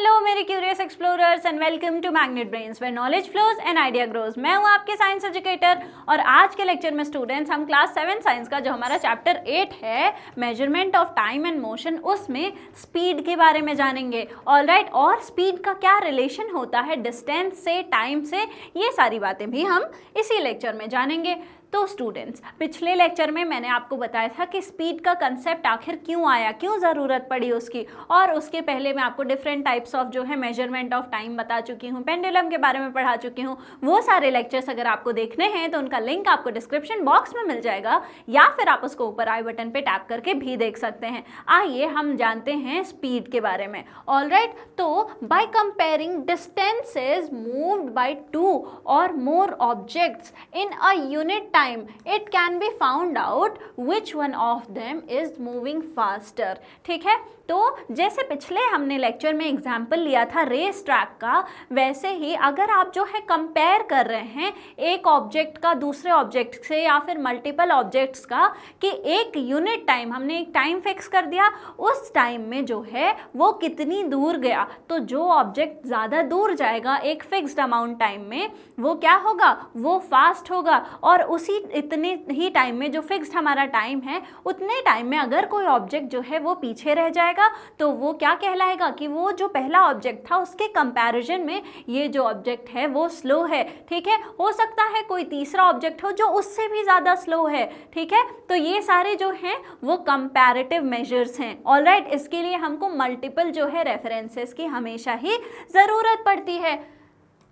Hello मेरे curious explorers and welcome to Magnet Brains where knowledge flows and idea grows. मैं हूं आपके science educator और आज के लेक्चर में स्टूडेंट्स हम क्लास 7 साइंस का जो हमारा चैप्टर 8 है measurement of time and motion, उसमें स्पीड के बारे में जानेंगे। ऑलराइट, और स्पीड का क्या रिलेशन होता है डिस्टेंस से, टाइम से, ये सारी बातें भी हम इसी लेक्चर में जानेंगे। तो स्टूडेंट्स, पिछले लेक्चर में मैंने आपको बताया था कि स्पीड का कंसेप्ट आखिर क्यों आया, क्यों ज़रूरत पड़ी उसकी, और उसके पहले मैं आपको डिफरेंट टाइप्स ऑफ जो है मेजरमेंट ऑफ टाइम बता चुकी हूँ, पेंडुलम के बारे में पढ़ा चुकी हूँ। वो सारे लेक्चर्स अगर आपको देखने हैं तो उनका लिंक आपको डिस्क्रिप्शन बॉक्स में मिल जाएगा, या फिर आप उसको ऊपर आई बटन पे टैप करके भी देख सकते हैं। आइए हम जानते हैं स्पीड के बारे में। ऑलराइट, तो by comparing distances moved by 2 or more objects in a unit time, it can be found out which one of them is moving faster। ठीक है, तो जैसे पिछले हमने लेक्चर में एग्जाम्पल लिया था रेस ट्रैक का, वैसे ही अगर आप जो है कंपेयर कर रहे हैं एक ऑब्जेक्ट का दूसरे ऑब्जेक्ट से या फिर मल्टीपल ऑब्जेक्ट्स का, कि एक यूनिट टाइम, हमने एक टाइम फिक्स कर दिया, उस टाइम में जो है वो कितनी दूर गया, तो जो ऑब्जेक्ट ज़्यादा दूर जाएगा एक फिक्स्ड अमाउंट टाइम में, वो क्या होगा, वो फास्ट होगा। और उसी इतने ही टाइम में, जो फिक्स्ड हमारा टाइम है, उतने टाइम में अगर कोई ऑब्जेक्ट जो है वो पीछे रह जाएगा तो वो क्या कहलाएगा कि वो जो पहला ऑब्जेक्ट था उसके कंपैरिजन में ये जो ऑब्जेक्ट है वो स्लो है। ठीक है, हो सकता है कोई तीसरा ऑब्जेक्ट हो जो उससे भी ज़्यादा स्लो है। ठीक है, तो ये सारे जो हैं वो कंपैरेटिव मेजर्स हैं। ऑलराइट, इसके लिए हमको मल्टीपल जो है रेफरेंसेस की हमेशा ही ज़रूरत पड़ती है।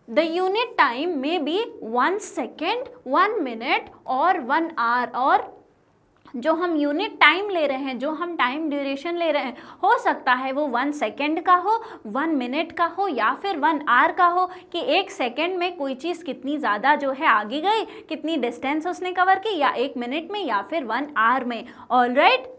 The unit time may be 1 second, 1 minute और 1 hour, और जो हम यूनिट टाइम ले रहे हैं, जो हम टाइम ड्यूरेशन ले रहे हैं, हो सकता है वो 1 सेकेंड का हो, 1 मिनट का हो, या फिर 1 आवर का हो, कि 1 सेकेंड में कोई चीज़ कितनी ज़्यादा जो है आगे गई, कितनी डिस्टेंस उसने कवर की, या 1 मिनट में, या फिर 1 आवर में। Alright,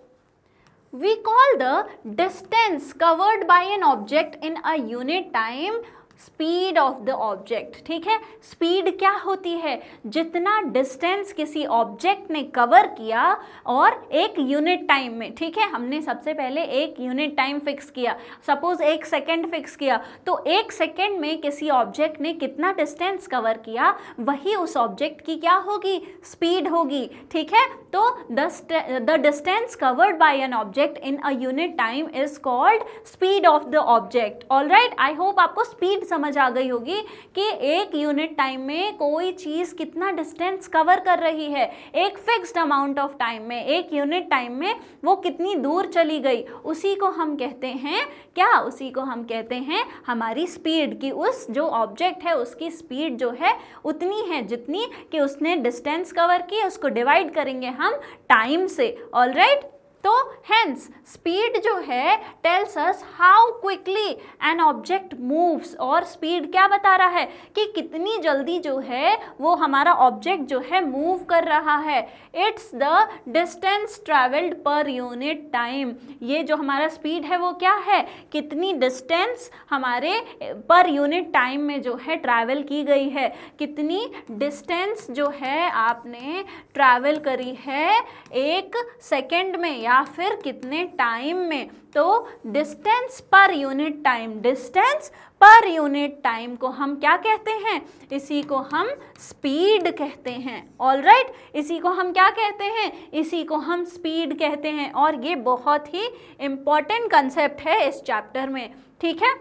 we call the distance covered by an object in a unit time speed of the object. ठीक है, स्पीड क्या होती है, जितना डिस्टेंस किसी ऑब्जेक्ट ने कवर किया और एक यूनिट टाइम में। ठीक है, हमने सबसे पहले एक यूनिट टाइम फिक्स किया, सपोज 1 सेकेंड फिक्स किया, तो 1 सेकेंड में किसी ऑब्जेक्ट ने कितना डिस्टेंस कवर किया, वही उस ऑब्जेक्ट की क्या होगी, स्पीड होगी। ठीक है, तो the distance covered by an object in a unit time is called speed of the object. Alright, I hope आपको स्पीड समझ आ गई होगी कि एक यूनिट टाइम में कोई चीज कितना डिस्टेंस कवर कर रही है, एक फिक्स्ड अमाउंट ऑफ टाइम में, एक यूनिट टाइम में वो कितनी दूर चली गई, उसी को हम कहते हैं क्या, उसी को हम कहते हैं हमारी स्पीड। कि उस जो ऑब्जेक्ट है उसकी स्पीड जो है उतनी है जितनी कि उसने डिस्टेंस कवर की, उसको डिवाइड करेंगे हम टाइम से। ऑलराइट, तो हेंस स्पीड जो है tells us how quickly an object moves, और स्पीड क्या बता रहा है कि कितनी जल्दी जो है वो हमारा ऑब्जेक्ट जो है मूव कर रहा है। It's the distance travelled per unit time. ये जो हमारा स्पीड है वो क्या है, कितनी डिस्टेंस हमारे पर यूनिट टाइम में जो है ट्रैवल की गई है, कितनी डिस्टेंस जो है आपने ट्रैवल करी है 1 सेकेंड में या फिर कितने टाइम में। तो distance per unit time, distance per unit time को हम क्या कहते हैं, इसी को हम स्पीड कहते हैं। ऑलराइट, इसी को हम क्या कहते हैं, इसी को हम स्पीड कहते हैं, और ये बहुत ही इंपॉर्टेंट कंसेप्ट है इस चैप्टर में। ठीक है,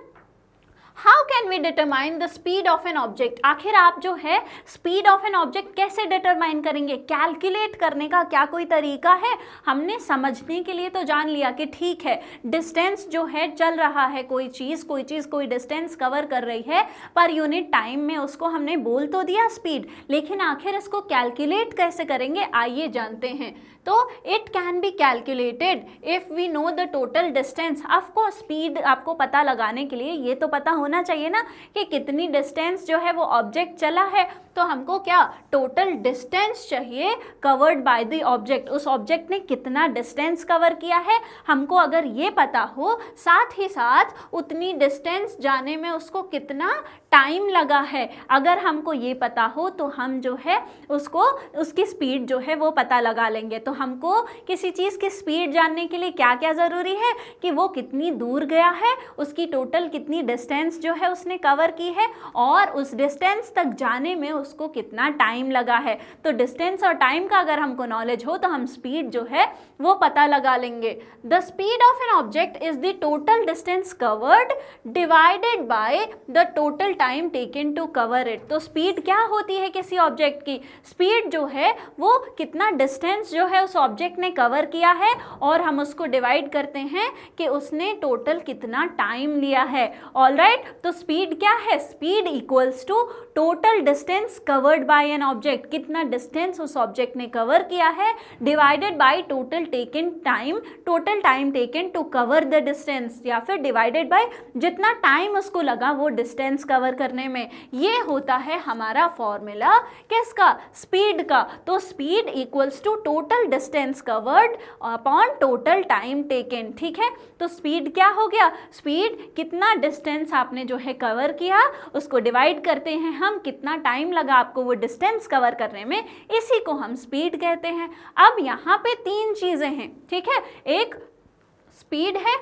how can we determine the speed of an object. आखिर आप जो है स्पीड ऑफ एन ऑब्जेक्ट कैसे डिटरमाइन करेंगे, कैलकुलेट करने का क्या कोई तरीका है। हमने समझने के लिए तो जान लिया कि ठीक है, डिस्टेंस जो है चल रहा है, कोई चीज़ कोई डिस्टेंस कवर कर रही है पर यूनिट टाइम में, उसको हमने बोल तो दिया स्पीड, लेकिन आखिर इसको कैलकुलेट कैसे करेंगे, आइए जानते हैं। तो it can be calculated if we know the total distance. आपको स्पीड आपको पता लगाने के लिए ये तो पता होना चाहिए ना कि कितनी डिस्टेंस जो है वो ऑब्जेक्ट चला है, तो हमको क्या, टोटल डिस्टेंस चाहिए कवर्ड बाय द ऑब्जेक्ट। उस ऑब्जेक्ट ने कितना डिस्टेंस कवर किया है, हमको अगर ये पता हो, साथ ही साथ उतनी डिस्टेंस जाने में उसको कितना टाइम लगा है, अगर हमको ये पता हो तो हम जो है उसको, उसकी स्पीड जो है वो पता लगा लेंगे। तो हमको किसी चीज़ की स्पीड जानने के लिए क्या क्या ज़रूरी है कि वो कितनी दूर गया है, उसकी टोटल कितनी डिस्टेंस जो है उसने कवर की है, और उस डिस्टेंस तक जाने में उसको कितना टाइम लगा है। तो डिस्टेंस और टाइम का अगर हमको नॉलेज हो तो हम स्पीड जो है वो पता लगा लेंगे। The speed of an object is the total distance covered divided by the total time taken to cover it. तो स्पीड क्या होती है किसी ऑब्जेक्ट की? स्पीड जो है वो कितना डिस्टेंस जो है उस ऑब्जेक्ट ने कवर किया है और हम उसको डिवाइड करते हैं कि उसने टोटल कितना टाइम लिया है। ऑलराइट, तो स्पीड क्या है? Speed equals to total distance covered by an object, कितना डिस्टेंस उस ऑब्जेक्ट ने कवर किया है, divided by total taken time, total time taken to cover the distance, या फिर डिवाइडेड बाय जितना टाइम उसको लगा वो डिस्टेंस कवर करने में। ये होता है हमारा फॉर्मूला किसका? स्पीड का। तो speed equals to total distance covered upon total time taken. ठीक है, तो स्पीड क्या हो गया? स्पीड कितना डिस्टेंस आपने जो है कवर किया, उसको डिवाइड करते हैं हम कितना टाइम लगा आपको वो डिस्टेंस कवर करने में, इसी को हम स्पीड कहते हैं। अब यहाँ पे तीन चीजें हैं, ठीक है, एक स्पीड है,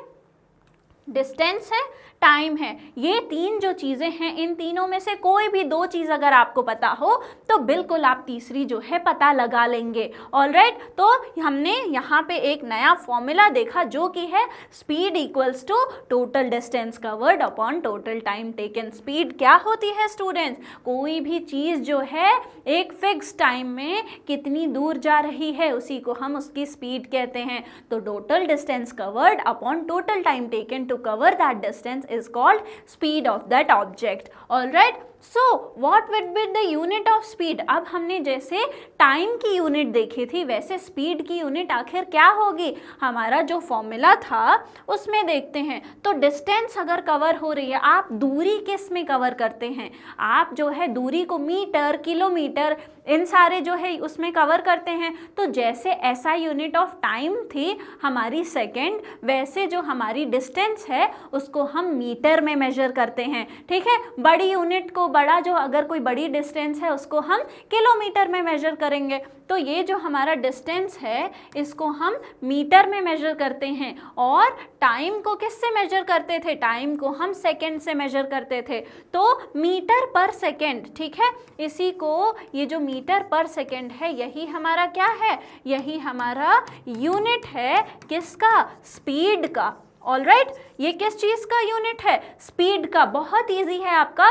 डिस्टेंस है, टाइम है। ये तीन जो चीज़ें हैं, इन तीनों में से कोई भी दो चीज़ अगर आपको पता हो तो बिल्कुल आप तीसरी जो है पता लगा लेंगे। ऑलराइट, तो हमने यहाँ पे एक नया फॉर्मूला देखा जो कि है speed equals to total distance covered upon total time taken. Speed क्या होती है स्टूडेंट्स? कोई भी चीज़ जो है एक फिक्स टाइम में कितनी दूर जा रही है उसी को हम उसकी स्पीड कहते हैं। तो total distance covered upon total time taken to cover that distance is called speed of that object. All right, so what would be the unit of speed? अब हमने जैसे टाइम की यूनिट देखी थी वैसे स्पीड की यूनिट आखिर क्या होगी? हमारा जो फॉर्मूला था उसमें देखते हैं। तो डिस्टेंस अगर कवर हो रही है, आप दूरी किस में कवर करते हैं? आप जो है दूरी को मीटर, किलोमीटर, इन सारे जो है उसमें कवर करते हैं। तो जैसे ऐसा यूनिट ऑफ टाइम थी हमारी सेकेंड, वैसे जो हमारी डिस्टेंस है उसको हम मीटर में मेजर करते हैं। ठीक है, बड़ी यूनिट को, बड़ा जो अगर कोई बड़ी डिस्टेंस है उसको हम किलोमीटर में मेजर करेंगे। तो ये जो हमारा डिस्टेंस है इसको हम मीटर में मेजर करते हैं। और टाइम को किससे मेजर करते थे? टाइम को हम सेकेंड से मेजर करते थे। तो मीटर पर सेकेंड, ठीक है, इसी को ये जो मीटर पर सेकेंड है यही हमारा क्या है? यही हमारा यूनिट है किसका? स्पीड का। ऑलराइट, ये किस चीज़ का यूनिट है? स्पीड का। बहुत इजी है आपका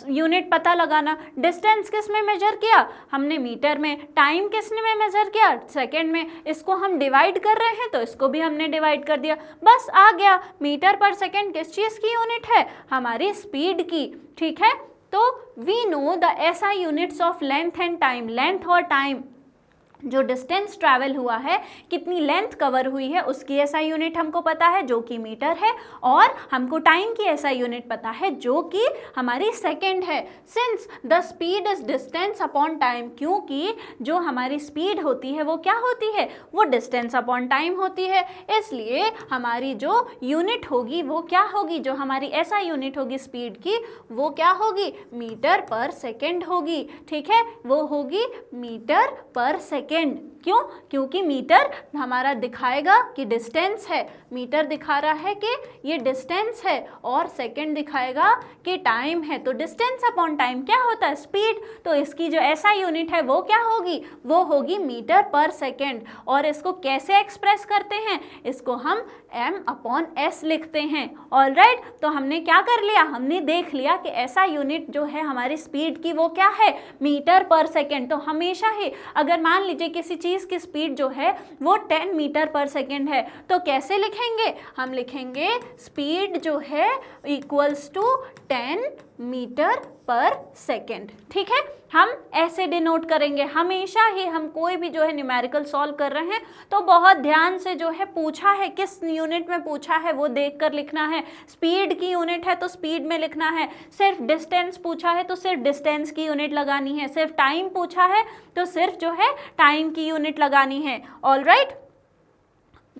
यूनिट पता लगाना। डिस्टेंस किस में मेजर किया? हमने मीटर में। टाइम किसने में मेजर किया? सेकेंड में। इसको हम डिवाइड कर रहे हैं तो इसको भी हमने डिवाइड कर दिया, बस आ गया। मीटर पर सेकेंड किस चीज़ की यूनिट है? हमारी स्पीड की। ठीक है, तो we know the SI units of length and time. Length और टाइम, जो डिस्टेंस ट्रैवल हुआ है, कितनी लेंथ कवर हुई है, उसकी एसआई यूनिट हमको पता है जो कि मीटर है, और हमको टाइम की एसआई यूनिट पता है जो कि हमारी सेकेंड है। Since the speed is distance upon time, क्योंकि जो हमारी स्पीड होती है वो क्या होती है? वो डिस्टेंस अपॉन टाइम होती है। इसलिए हमारी जो यूनिट होगी वो क्या होगी? जो हमारी एसआई यूनिट होगी स्पीड की वो क्या होगी? मीटर पर सेकेंड होगी। ठीक है, वो होगी मीटर पर सेकेंड। क्यों? क्योंकि मीटर हमारा दिखाएगा कि डिस्टेंस है, मीटर दिखा रहा है कि ये डिस्टेंस है, और सेकंड दिखाएगा कि टाइम है। तो डिस्टेंस अपॉन टाइम क्या होता है? स्पीड। तो इसकी जो एसआई यूनिट है वो क्या होगी? वो होगी मीटर पर सेकंड। और इसको कैसे एक्सप्रेस करते हैं? इसको हम m अपॉन s लिखते हैं। ऑलराइट, तो हमने क्या कर लिया? हमने देख लिया कि एसआई यूनिट जो है हमारी स्पीड की वो क्या है? Metre per second. तो हमेशा ही अगर मान लीजिए किसी चीज़ की स्पीड जो है वो 10 मीटर पर सेकेंड है, तो कैसे लिखेंगे? हम लिखेंगे स्पीड जो है equals to 10 metre per second. ठीक है, हम ऐसे डिनोट करेंगे। हमेशा ही हम कोई भी जो है न्यूमेरिकल सॉल्व कर रहे हैं तो बहुत ध्यान से जो है पूछा है किस यूनिट में पूछा है वो देख कर लिखना है। स्पीड की यूनिट है तो स्पीड में लिखना है। सिर्फ डिस्टेंस पूछा है तो सिर्फ डिस्टेंस की यूनिट लगानी है। सिर्फ टाइम पूछा है तो सिर्फ जो है टाइम की यूनिट लगानी है। ऑलराइट,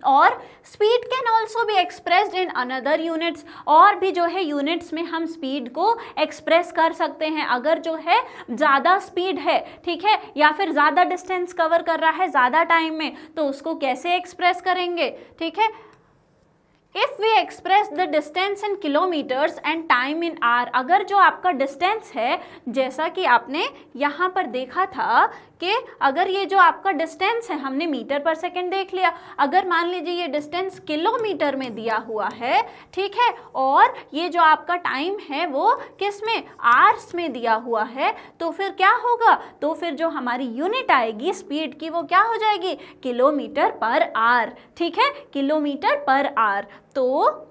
और speed can also be expressed in another units, और भी जो है यूनिट्स में हम स्पीड को एक्सप्रेस कर सकते हैं। अगर जो है ज़्यादा स्पीड है, ठीक है, या फिर ज़्यादा डिस्टेंस कवर कर रहा है ज़्यादा टाइम में, तो उसको कैसे एक्सप्रेस करेंगे, ठीक है। If we express the distance in kilometres and time in hour, अगर जो आपका डिस्टेंस है, जैसा कि आपने यहाँ पर देखा था कि अगर ये जो आपका डिस्टेंस है, हमने मीटर पर सेकंड देख लिया, अगर मान लीजिए ये डिस्टेंस किलोमीटर में दिया हुआ है, ठीक है, और ये जो आपका टाइम है वो किस में, आवर्स में दिया हुआ है, तो फिर क्या होगा, तो फिर जो हमारी यूनिट आएगी स्पीड की वो क्या हो जाएगी, किलोमीटर पर आवर, ठीक है, किलोमीटर पर आवर। तो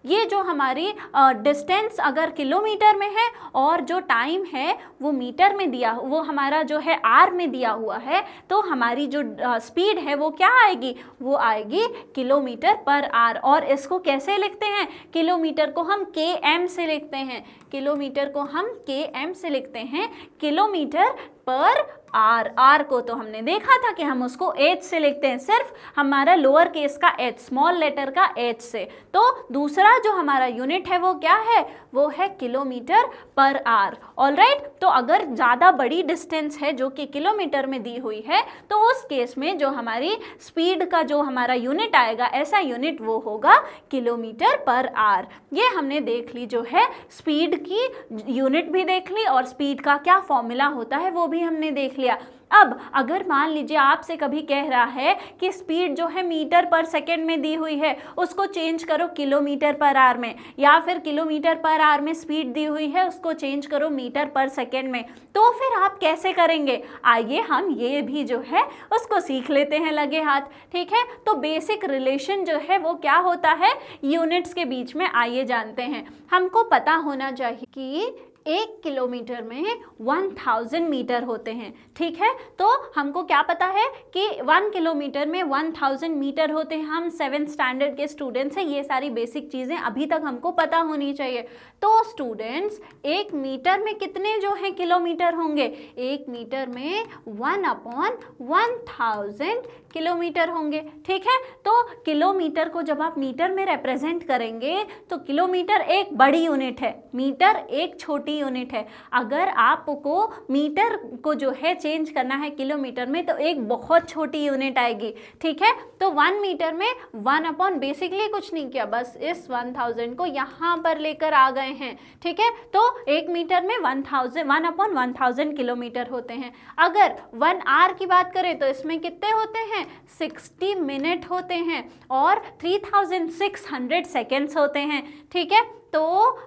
ये जो हमारी डिस्टेंस अगर किलोमीटर में है और जो टाइम है वो मीटर में दिया, वो हमारा जो है आर में दिया हुआ है, तो हमारी जो स्पीड है वो क्या आएगी, वो आएगी किलोमीटर पर आर। और इसको कैसे लिखते हैं, किलोमीटर को हम km से लिखते हैं, किलोमीटर को हम km से लिखते हैं, किलोमीटर पर आर। आर को तो हमने देखा था कि हम उसको एच से लिखते हैं, सिर्फ हमारा लोअर केस का एच, स्मॉल लेटर का एच से। तो दूसरा जो हमारा यूनिट है वो क्या है, वो है किलोमीटर पर आर। ऑलराइट, तो अगर ज़्यादा बड़ी डिस्टेंस है जो कि किलोमीटर में दी हुई है, तो उस केस में जो हमारी स्पीड का जो हमारा यूनिट आएगा, ऐसा यूनिट वो होगा किलोमीटर पर आर। ये हमने देख ली जो है स्पीड की यूनिट भी देख ली, और स्पीड का क्या फॉर्मूला होता है वो भी हमने देख लिया। अब अगर मान लीजिए आपसे कभी कह रहा है कि स्पीड जो है मीटर पर सेकंड में दी हुई है, उसको चेंज करो किलोमीटर पर आवर में, या फिर किलोमीटर पर आवर में स्पीड दी हुई है उसको चेंज करो मीटर पर सेकंड में, तो फिर आप कैसे करेंगे, आइए हम ये भी जो है उसको सीख लेते हैं लगे हाथ, ठीक है। तो बेसिक रिलेशन जो है वो क्या होता है यूनिट्स के बीच में, आइए जानते हैं। हमको पता होना चाहिए कि 1 किलोमीटर में 1000 मीटर होते हैं, ठीक है। तो हमको क्या पता है कि 1 किलोमीटर में 1000 मीटर होते हैं। हम 7th स्टैंडर्ड के स्टूडेंट्स हैं, ये सारी बेसिक चीज़ें अभी तक हमको पता होनी चाहिए। तो स्टूडेंट्स 1 मीटर में कितने जो हैं किलोमीटर होंगे, 1 मीटर में 1/1000 किलोमीटर होंगे, ठीक है। तो किलोमीटर को जब आप मीटर में रिप्रेजेंट करेंगे तो किलोमीटर एक बड़ी यूनिट है, मीटर एक छोटी यूनिट है। अगर आपको मीटर को जो है चेंज करना है किलोमीटर में, तो एक बहुत छोटी यूनिट आएगी, ठीक है। तो 1 मीटर में 1 बेसिकली कुछ नहीं किया, बस इस 1000 को यहाँ पर लेकर आ गए हैं, ठीक है। तो 1 मीटर में 1/1000 किलोमीटर होते हैं। अगर 1 आवर की बात करें तो इसमें कितने होते हैं, 60 मिनट होते हैं, और 3600 सेकेंड्स होते हैं, ठीक है। तो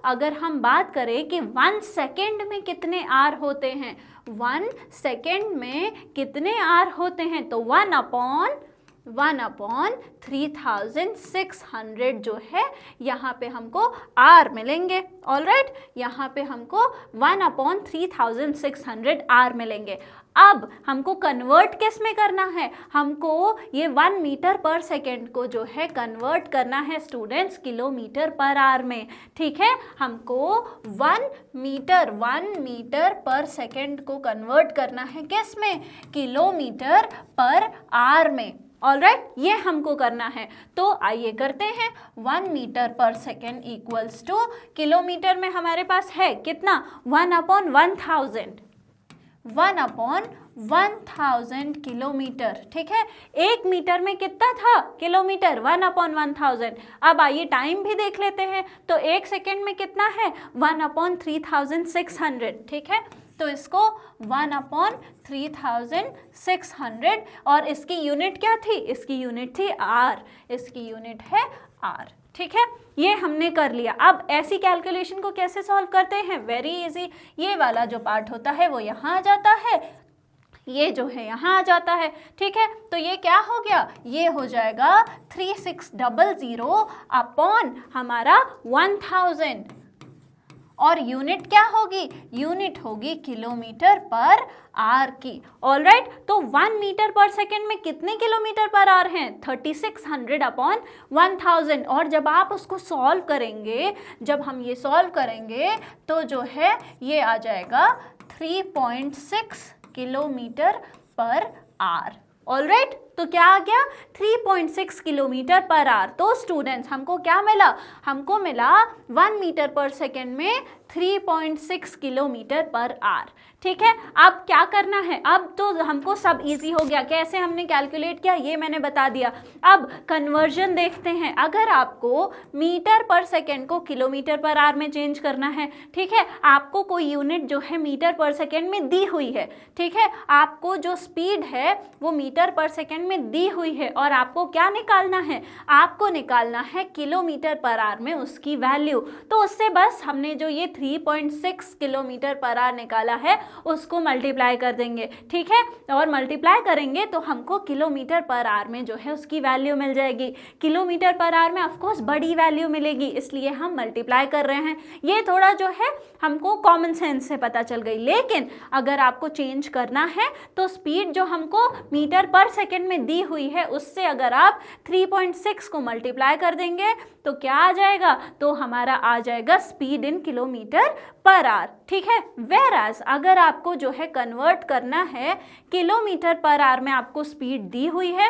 अगर हम बात करें कि 1 सेकेंड में कितने आर होते हैं, 1 सेकेंड में कितने आर होते हैं, तो 1/3600 जो है यहाँ पे हमको आर मिलेंगे। ऑलराइट, यहाँ पे हमको 1/3600 आर मिलेंगे। अब हमको कन्वर्ट किस में करना है, हमको ये 1 मीटर पर सेकेंड को जो है कन्वर्ट करना है स्टूडेंट्स किलोमीटर पर आवर में, ठीक है। हमको 1 मीटर पर सेकेंड को कन्वर्ट करना है किस में, किलोमीटर पर आवर में। ऑलराइट, ये हमको करना है। तो आइए करते हैं। 1 metre per second equals to, kilometre में हमारे पास है कितना, 1/1000 किलोमीटर, ठीक है। 1 मीटर में कितना था किलोमीटर, 1/1000। अब आइए टाइम भी देख लेते हैं, तो 1 सेकेंड में कितना है, 1/3600, ठीक है। तो इसको 1/3600, और इसकी यूनिट क्या थी, इसकी यूनिट थी आर, इसकी यूनिट है आर, ठीक है। ये हमने कर लिया। अब ऐसी कैलकुलेशन को कैसे सॉल्व करते हैं, वेरी इजी। ये वाला जो पार्ट होता है वो यहाँ आ जाता है, ये जो है यहाँ आ जाता है, ठीक है। तो ये क्या हो गया, ये हो जाएगा 3600 अपॉन हमारा 1000, और यूनिट क्या होगी, यूनिट होगी किलोमीटर पर आर की। ऑलराइट, तो 1 मीटर पर सेकेंड में कितने किलोमीटर पर आर हैं, 3600 अपॉन 1000। और जब आप उसको सॉल्व करेंगे, जब हम ये सॉल्व करेंगे तो जो है ये आ जाएगा 3.6 किलोमीटर पर आर। ऑलराइट, तो क्या आ गया 3.6 किलोमीटर पर आवर। तो स्टूडेंट्स हमको क्या मिला, हमको मिला 1 मीटर पर सेकेंड में 3.6 किलोमीटर पर आवर। ठीक है, अब क्या करना है, अब तो हमको सब इजी हो गया, कैसे हमने कैलकुलेट किया ये मैंने बता दिया। अब कन्वर्जन देखते हैं, अगर आपको मीटर पर सेकेंड को किलोमीटर पर आवर में चेंज करना है, ठीक है, आपको कोई यूनिट जो है मीटर पर सेकेंड में दी हुई है, ठीक है, आपको जो स्पीड है वो मीटर पर सेकेंड में दी हुई है और आपको क्या निकालना है, आपको निकालना है किलोमीटर पर आवर में उसकी वैल्यू। तो उससे बस हमने जो ये 3.6 किलोमीटर पर आवर निकाला है उसको मल्टीप्लाई कर देंगे, ठीक है, और मल्टीप्लाई करेंगे तो हमको किलोमीटर पर आवर में जो है उसकी वैल्यू मिल जाएगी। किलोमीटर पर आवर में ऑफकोर्स बड़ी वैल्यू मिलेगी, इसलिए हम मल्टीप्लाई कर रहे हैं। ये थोड़ा जो है हमको कॉमन सेंस से पता चल गई, लेकिन अगर आपको चेंज करना है तो स्पीड जो हमको मीटर पर सेकेंड में दी हुई है उससे अगर आप 3.6 को मल्टीप्लाई कर देंगे तो क्या आ जाएगा, तो हमारा आ जाएगा speed in kilometre per hour. ठीक है, वेयरएज अगर आपको जो है कन्वर्ट करना है, किलोमीटर पर आवर में आपको स्पीड दी हुई है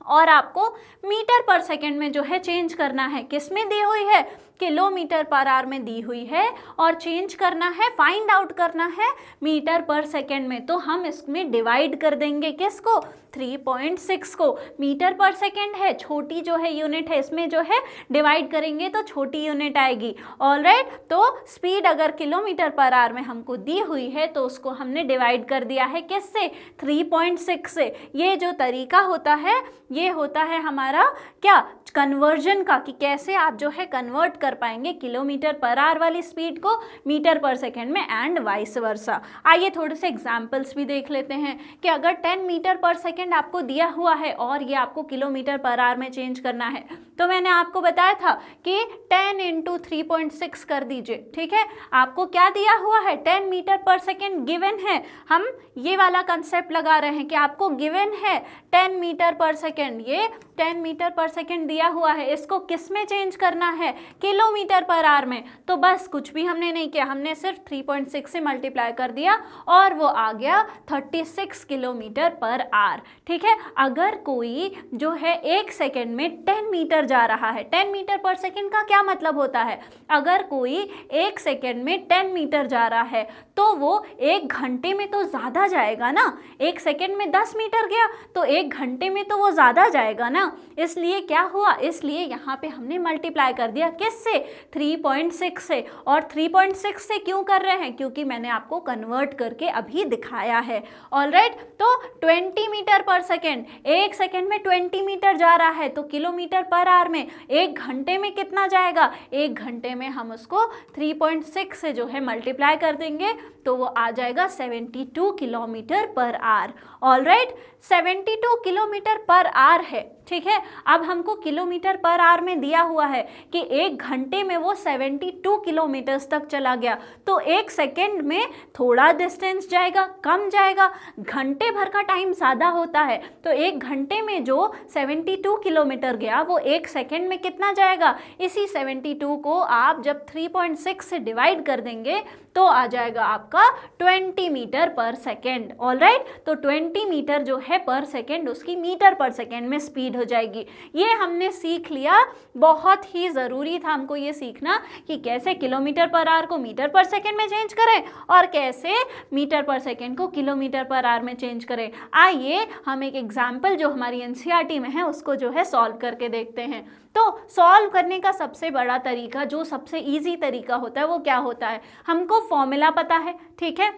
और आपको मीटर पर सेकेंड में जो है चेंज करना है, किस में दी हुई है, किलोमीटर पर आवर में दी हुई है, और चेंज करना है, फाइंड आउट करना है मीटर पर सेकेंड में, तो हम इसमें डिवाइड कर देंगे किसको, 3.6 को। मीटर पर सेकेंड है, छोटी जो है यूनिट है, इसमें जो है डिवाइड करेंगे तो छोटी यूनिट आएगी। ऑलराइट, तो स्पीड अगर किलोमीटर पर आवर में हमको दी हुई है तो उसको हमने डिवाइड कर दिया है किससे, 3.6 से। ये जो तरीका होता है ये होता है हमारा क्या, कन्वर्जन का, कि कैसे आप जो है कन्वर्ट कर पाएंगे किलोमीटर पर आवर वाली स्पीड को मीटर पर सेकेंड में एंड वाइस वर्सा। आइए थोड़े से एग्जाम्पल्स भी देख लेते हैं कि अगर 10 मीटर पर सेकेंड आपको दिया हुआ है और ये आपको किलोमीटर पर आवर में चेंज करना है, तो मैंने आपको बताया था कि 10 × 3.6 कर दीजिए। ठीक है, आपको क्या दिया हुआ है, 10 मीटर पर सेकेंड गिवन है, हम ये वाला कंसेप्ट लगा रहे हैं कि आपको गिवन है 10 मीटर पर सेकेंड, ये 10 मीटर पर सेकेंड दिया हुआ है, इसको किस में चेंज करना है, किलोमीटर पर आवर में। तो बस कुछ भी हमने नहीं किया, हमने सिर्फ 3.6 से मल्टीप्लाई कर दिया और वो आ गया 36 किलोमीटर पर आवर। ठीक है, अगर कोई जो है 1 सेकेंड में 10 मीटर जा रहा है, 10 मीटर पर सेकेंड का क्या मतलब होता है, अगर कोई 1 सेकेंड में 10 मीटर जा रहा है तो वो 1 घंटे में तो ज़्यादा जाएगा ना। 1 सेकेंड में 10 मीटर गया तो 1 घंटे में तो वो ज़्यादा जाएगा ना, इसलिए क्या हुआ, इसलिए यहाँ पे हमने मल्टीप्लाई कर दिया किससे, 3.6 से। और 3.6 से क्यों कर रहे हैं, क्योंकि मैंने आपको कन्वर्ट करके अभी दिखाया है। ऑलराइट, तो 20 मीटर पर सेकेंड, 1 सेकेंड में 20 मीटर जा रहा है तो किलोमीटर पर आवर में 1 घंटे में कितना जाएगा, 1 घंटे में हम उसको 3.6 से जो है मल्टीप्लाई कर देंगे तो वो आ जाएगा 72 kilometre per hour. Alright, 72 kilometre per our है। ठीक है, अब हमको किलोमीटर पर आवर में दिया हुआ है कि 1 घंटे में वो 72 किलोमीटर्स तक चला गया, तो 1 सेकेंड में थोड़ा डिस्टेंस जाएगा, कम जाएगा, घंटे भर का टाइम ज़्यादा होता है, तो 1 घंटे में जो 72 किलोमीटर गया वो 1 सेकेंड में कितना जाएगा, इसी 72 को आप जब 3.6 से डिवाइड कर देंगे तो आ जाएगा आपका 20 मीटर पर सेकेंड। ऑलराइट, तो 20 मीटर जो है पर सेकेंड उसकी मीटर पर सेकेंड में स्पीड हो जाएगी। ये हमने सीख लिया, बहुत ही ज़रूरी था हमको ये सीखना कि कैसे किलोमीटर पर आवर को मीटर पर सेकेंड में चेंज करें और कैसे मीटर पर सेकेंड को किलोमीटर पर आवर में चेंज करें। आइए हम एक एग्जाम्पल जो हमारी एनसीईआरटी में है उसको जो है सॉल्व करके देखते हैं। तो सॉल्व करने का सबसे बड़ा तरीका, जो सबसे इजी तरीका होता है वो क्या होता है, हमको फॉर्मूला पता है, ठीक है,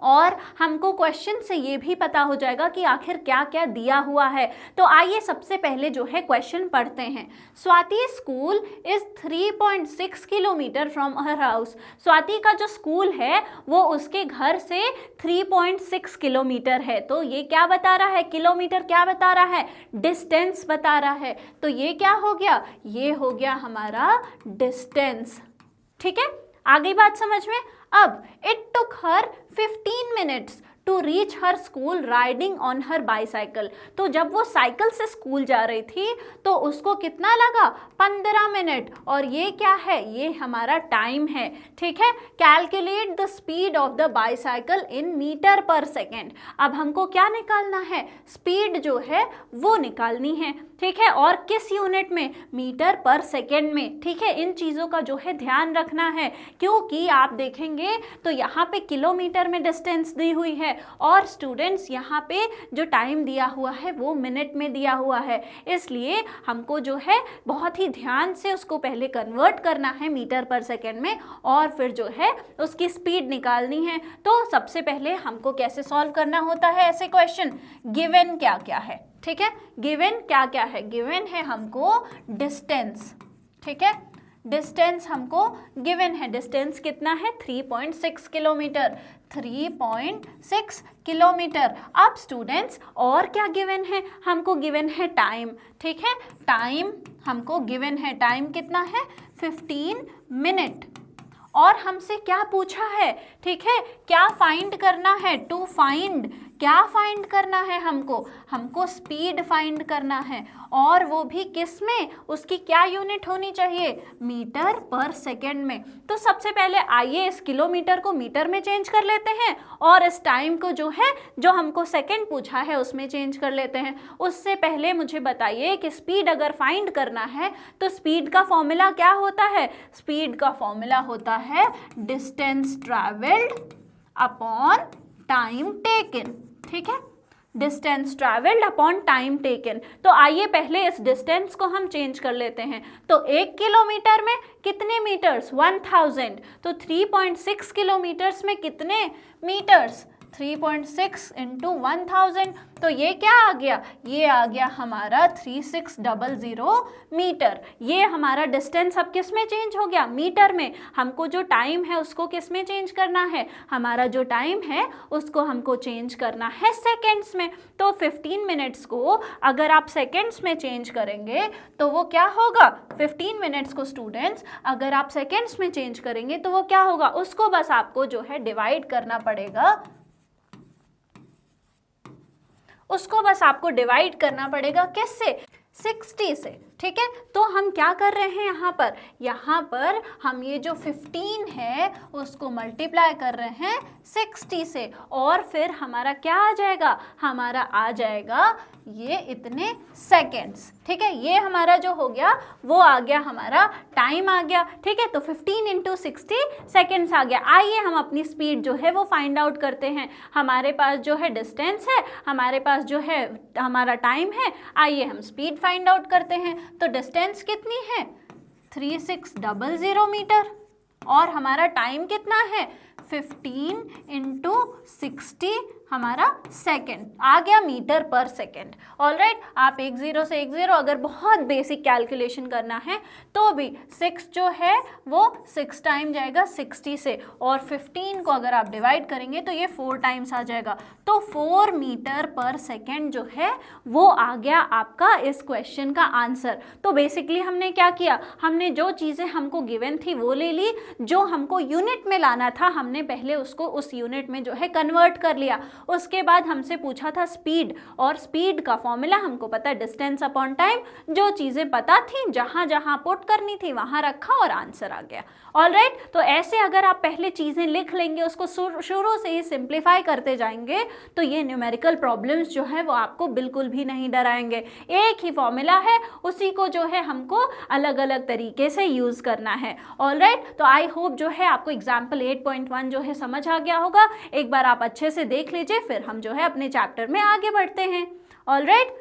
और हमको क्वेश्चन से ये भी पता हो जाएगा कि आखिर क्या क्या दिया हुआ है। तो आइए सबसे पहले जो है क्वेश्चन पढ़ते हैं। Swati school is 3.6 kilometre from her house. Swati का जो स्कूल है वो उसके घर से 3.6 किलोमीटर है। तो ये क्या बता रहा है, किलोमीटर क्या बता रहा है, डिस्टेंस बता रहा है। तो ये क्या हो गया, ये हो गया हमारा डिस्टेंस। ठीक है, आ गई बात समझ में। अब it took her 15 minutes to reach her school riding on her bicycle. तो जब वो साइकिल से स्कूल जा रही थी तो उसको कितना लगा, 15 मिनट। और ये क्या है, ये हमारा टाइम है, ठीक है। Calculate the speed of the bicycle in metre per second. अब हमको क्या निकालना है, स्पीड जो है वो निकालनी है, ठीक है। और किस यूनिट में, मीटर पर सेकेंड में, ठीक है। इन चीज़ों का जो है ध्यान रखना है, क्योंकि आप देखेंगे तो यहाँ पे किलोमीटर में डिस्टेंस दी हुई है और स्टूडेंट्स यहाँ पे जो टाइम दिया हुआ है वो मिनट में दिया हुआ है। इसलिए हमको जो है बहुत ही ध्यान से उसको पहले कन्वर्ट करना है मीटर पर सेकेंड में और फिर जो है उसकी स्पीड निकालनी है। तो सबसे पहले हमको कैसे सॉल्व करना होता है ऐसे क्वेश्चन, गिवन क्या क्या है, ठीक है। गिवन क्या क्या है, गिवन है हमको डिस्टेंस, ठीक है। डिस्टेंस हमको गिवन है, डिस्टेंस कितना है, 3.6 किलोमीटर, 3.6 किलोमीटर। अब स्टूडेंट्स और क्या गिवन है, हमको गिवन है टाइम, ठीक है। टाइम हमको गिवन है, टाइम कितना है, 15 मिनट। और हमसे क्या पूछा है, ठीक है, क्या फाइंड करना है, टू फाइंड, क्या फाइंड करना है हमको स्पीड फाइंड करना है, और वो भी किस में, उसकी क्या यूनिट होनी चाहिए, मीटर पर सेकेंड में। तो सबसे पहले आइए इस किलोमीटर को मीटर में चेंज कर लेते हैं और इस टाइम को जो है, जो हमको सेकेंड पूछा है उसमें चेंज कर लेते हैं। उससे पहले मुझे बताइए कि स्पीड अगर फाइंड करना है तो स्पीड का फॉर्मूला क्या होता है, स्पीड का फॉर्मूला होता है distance travelled upon time taken, ठीक है। Distance travelled upon time taken. तो आइए पहले इस डिस्टेंस को हम चेंज कर लेते हैं। तो 1 किलोमीटर में कितने मीटर्स, 1000। तो 3.6 किलोमीटर्स में कितने मीटर्स, 3.6 इंटू 1000। तो ये क्या आ गया, ये आ गया हमारा 3600 मीटर। ये हमारा डिस्टेंस अब किस में चेंज हो गया, मीटर में। हमको जो टाइम है उसको किस में चेंज करना है, हमारा जो टाइम है उसको हमको चेंज करना है सेकेंड्स में। तो 15 मिनट्स को अगर आप सेकेंड्स में चेंज करेंगे तो वो क्या होगा, 15 मिनट्स को स्टूडेंट्स अगर आप सेकेंड्स में चेंज करेंगे तो वो क्या होगा, उसको बस आपको जो है डिवाइड करना पड़ेगा, उसको बस आपको डिवाइड करना पड़ेगा किससे, 60 से, ठीक है। तो हम क्या कर रहे हैं यहाँ पर हम ये जो 15 है उसको मल्टीप्लाई कर रहे हैं 60 से, और फिर हमारा क्या आ जाएगा, हमारा आ जाएगा ये इतने सेकेंड्स, ठीक है। ये हमारा जो हो गया वो आ गया, हमारा टाइम आ गया, ठीक है। तो 15 इंटू 60 सेकेंड्स आ गया। आइए हम अपनी स्पीड जो है वो फाइंड आउट करते हैं। हमारे पास जो है डिस्टेंस है, हमारे पास जो है हमारा टाइम है, आइए हम स्पीड फाइंड आउट करते हैं। तो डिस्टेंस कितनी है, 3600 मीटर, और हमारा टाइम कितना है, 15 इंटू 60 हमारा सेकेंड आ गया मीटर पर सेकेंड। ऑलराइट, आप 10 से 10 अगर बहुत बेसिक कैलकुलेशन करना है तो भी 6 जो है वो 6 टाइम जाएगा 60 से, और 15 को अगर आप डिवाइड करेंगे तो ये 4 टाइम्स आ जाएगा। तो 4 मीटर पर सेकेंड जो है वो आ गया आपका इस क्वेश्चन का आंसर। तो बेसिकली हमने क्या किया, हमने जो चीज़ें हमको गिवन थी वो ले ली, जो हमको यूनिट में लाना था हमने पहले उसको उस यूनिट में जो है कन्वर्ट कर लिया। उसके बाद हमसे पूछा था स्पीड, और स्पीड का फॉर्मूला हमको पता है डिस्टेंस अपॉन टाइम। जो चीज़ें पता थी, जहाँ जहाँ पुट करनी थी वहाँ रखा और आंसर आ गया। ऑलराइट, तो ऐसे अगर आप पहले चीज़ें लिख लेंगे, उसको शुरू से ही सिंप्लीफाई करते जाएंगे, तो ये न्यूमेरिकल प्रॉब्लम्स जो है वो आपको बिल्कुल भी नहीं डराएंगे। एक ही फॉर्मूला है, उसी को जो है हमको अलग अलग तरीके से यूज़ करना है। ऑलराइट, तो आई होप जो है आपको एग्जाम्पल 8.1 जो है समझ आ गया होगा। एक बार आप अच्छे से देख लीजिए, फिर हम जो है अपने चैप्टर में आगे बढ़ते हैं। ऑलराइट,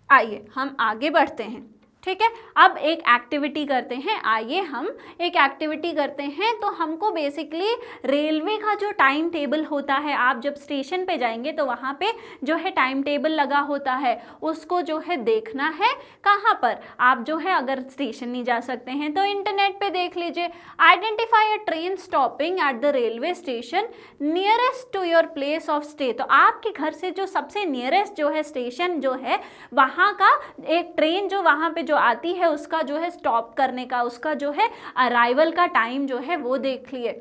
आइए हम आगे बढ़ते हैं, ठीक है। अब एक एक्टिविटी करते हैं, आइए हम एक एक्टिविटी करते हैं। तो हमको बेसिकली रेलवे का जो टाइम टेबल होता है, आप जब स्टेशन पे जाएंगे तो वहाँ पे जो है टाइम टेबल लगा होता है, उसको जो है देखना है। कहाँ पर आप जो है अगर स्टेशन नहीं जा सकते हैं तो इंटरनेट पे देख लीजिए। Identify a train stopping at the railway station nearest to your place of stay. तो आपके घर से जो सबसे नियरेस्ट जो है स्टेशन जो है, वहाँ का एक ट्रेन जो वहाँ पे आती है उसका जो है स्टॉप करने का, उसका जो है अराइवल का टाइम जो है वो देख लिए।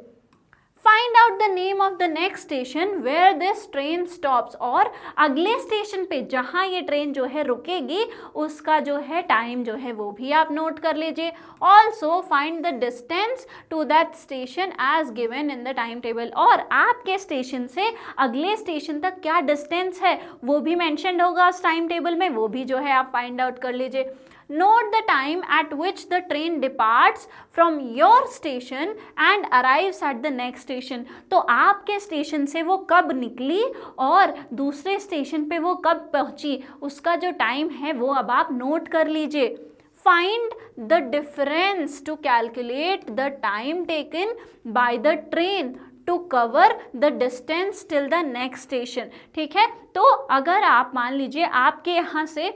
Find out the name of the next station where this train stops, और अगले स्टेशन पे जहाँ ये ट्रेन जो है रुकेगी उसका जो है टाइम जो है वो भी आप नोट कर लीजिए। Also find the distance to that station as given in the time table, और आपके स्टेशन से अगले स्टेशन तक क्या डिस्टेंस है वो भी मैंशन होगा उस टाइम टेबल में, वो भी जो है आप फाइंड आउट कर लीजिए। Note the time at which the train departs from your station and arrives at the next station, तो आपके स्टेशन से वो कब निकली और दूसरे स्टेशन पे वो कब पहुंची उसका जो टाइम है वो अब आप नोट कर लीजिए। Find the difference to calculate the time taken by the train to cover the distance till the next station, ठीक है। तो अगर आप मान लीजिए आपके यहाँ से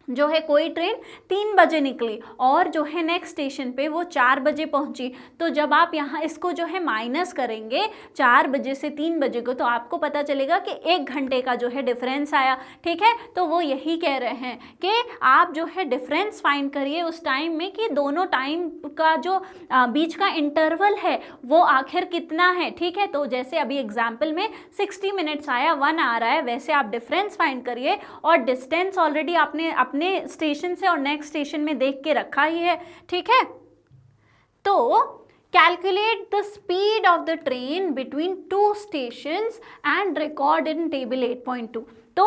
जो है कोई ट्रेन 3 बजे निकली और जो है नेक्स्ट स्टेशन पे वो 4 बजे पहुंची, तो जब आप यहाँ इसको जो है माइनस करेंगे 4 बजे से 3 बजे को, तो आपको पता चलेगा कि 1 घंटे का जो है डिफरेंस आया, ठीक है। तो वो यही कह रहे हैं कि आप जो है डिफरेंस फाइंड करिए उस टाइम में कि दोनों टाइम का जो बीच का इंटरवल है वो आखिर कितना है, ठीक है। तो जैसे अभी एग्जाम्पल में 60 मिनट्स आया, 1 आ रहा है, वैसे आप डिफरेंस फाइंड करिए और डिस्टेंस ऑलरेडी आपने अपने स्टेशन से और नेक्स्ट स्टेशन में देख के रखा ही है, ठीक है। तो calculate the speed of the train between 2 stations and record in table 8.2। तो